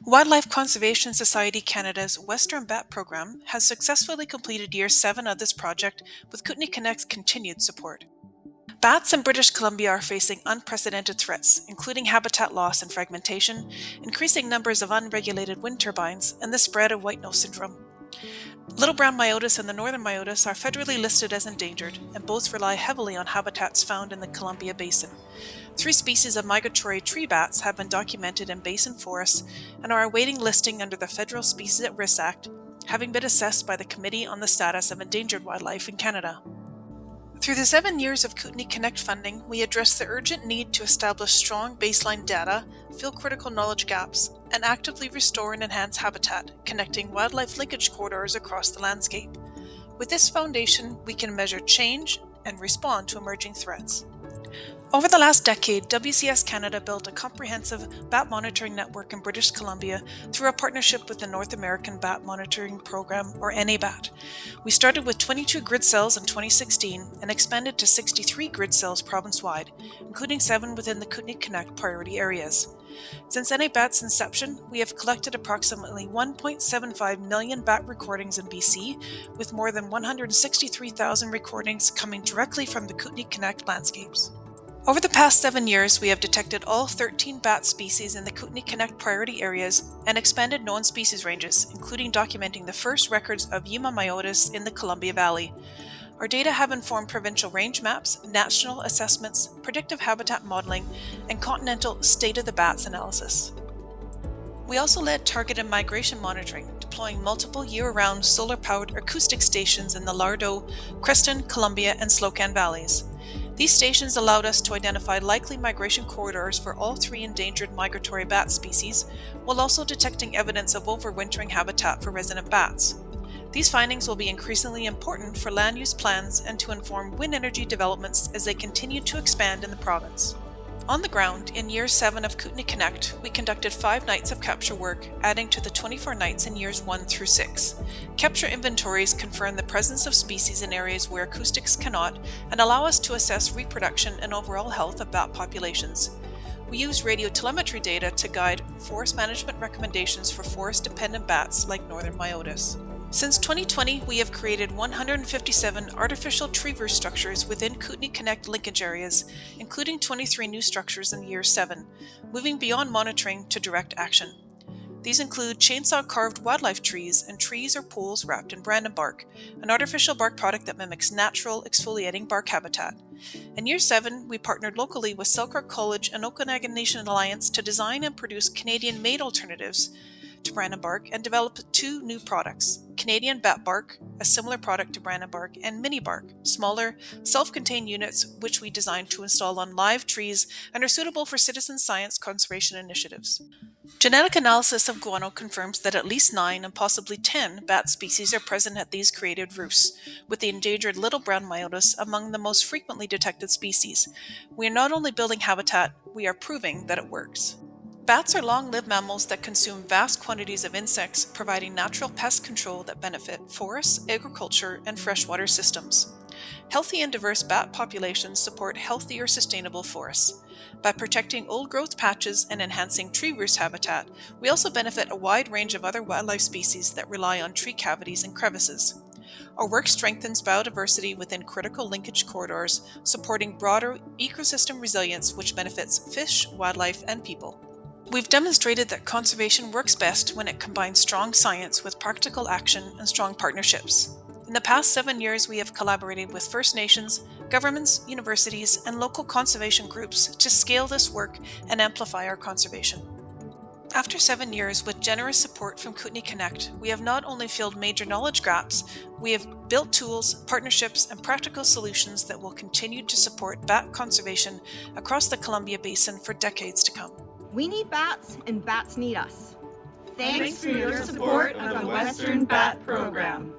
Wildlife Conservation Society Canada's Western Bat Program has successfully completed Year 7 of this project with Kootenay Connect's continued support. Bats in British Columbia are facing unprecedented threats, including habitat loss and fragmentation, increasing numbers of unregulated wind turbines, and the spread of white nose syndrome. Little brown myotis and the northern myotis are federally listed as endangered, and both rely heavily on habitats found in the Columbia Basin. 3 species of migratory tree bats have been documented in basin forests and are awaiting listing under the Federal Species at Risk Act, having been assessed by the Committee on the Status of Endangered Wildlife in Canada. Through the 7 years of Kootenay Connect funding, we address the urgent need to establish strong baseline data, fill critical knowledge gaps, and actively restore and enhance habitat, connecting wildlife linkage corridors across the landscape. With this foundation, we can measure change and respond to emerging threats. Over the last decade, WCS Canada built a comprehensive bat monitoring network in British Columbia through a partnership with the North American Bat Monitoring Program, or NABAT. We started with 22 grid cells in 2016 and expanded to 63 grid cells province-wide, including 7 within the Kootenay Connect priority areas. Since NABAT's inception, we have collected approximately 1.75 million bat recordings in BC, with more than 163,000 recordings coming directly from the Kootenay Connect landscapes. Over the past 7 years, we have detected all 13 bat species in the Kootenay Connect priority areas and expanded known species ranges, including documenting the first records of Yuma myotis in the Columbia Valley. Our data have informed provincial range maps, national assessments, predictive habitat modeling, and continental state of the bats analysis. We also led targeted migration monitoring, deploying multiple year-round solar-powered acoustic stations in the Lardo, Creston, Columbia, and Slocan valleys. These stations allowed us to identify likely migration corridors for all 3 endangered migratory bat species, while also detecting evidence of overwintering habitat for resident bats. These findings will be increasingly important for land use plans and to inform wind energy developments as they continue to expand in the province. On the ground, in Year 7 of Kootenay Connect, we conducted 5 nights of capture work, adding to the 24 nights in Years 1 through 6. Capture inventories confirm the presence of species in areas where acoustics cannot and allow us to assess reproduction and overall health of bat populations. We use radio telemetry data to guide forest management recommendations for forest-dependent bats like northern myotis. Since 2020, we have created 157 artificial tree root structures within Kootenay Connect linkage areas, including 23 new structures in Year 7, moving beyond monitoring to direct action. These include chainsaw-carved wildlife trees and trees or poles wrapped in brandon bark, an artificial bark product that mimics natural exfoliating bark habitat. In Year 7, we partnered locally with Selkirk College and Okanagan Nation Alliance to design and produce Canadian-made alternatives to brandon bark and develop 2 new products: Canadian Bat Bark, a similar product to brandon bark, and Mini Bark, smaller, self-contained units which we designed to install on live trees and are suitable for citizen science conservation initiatives. Genetic analysis of guano confirms that at least 9 and possibly 10 bat species are present at these created roosts, with the endangered little brown myotis among the most frequently detected species. We are not only building habitat, we are proving that it works. Bats are long-lived mammals that consume vast quantities of insects, providing natural pest control that benefit forests, agriculture, and freshwater systems. Healthy and diverse bat populations support healthier, sustainable forests. By protecting old-growth patches and enhancing tree roost habitat, we also benefit a wide range of other wildlife species that rely on tree cavities and crevices. Our work strengthens biodiversity within critical linkage corridors, supporting broader ecosystem resilience which benefits fish, wildlife, and people. We've demonstrated that conservation works best when it combines strong science with practical action and strong partnerships. In the past 7 years, we have collaborated with First Nations, governments, universities, and local conservation groups to scale this work and amplify our conservation. After 7 years, with generous support from Kootenay Connect, we have not only filled major knowledge gaps, we have built tools, partnerships, and practical solutions that will continue to support bat conservation across the Columbia Basin for decades to come. We need bats, and bats need us. Thanks for your support of the Western Bat Program.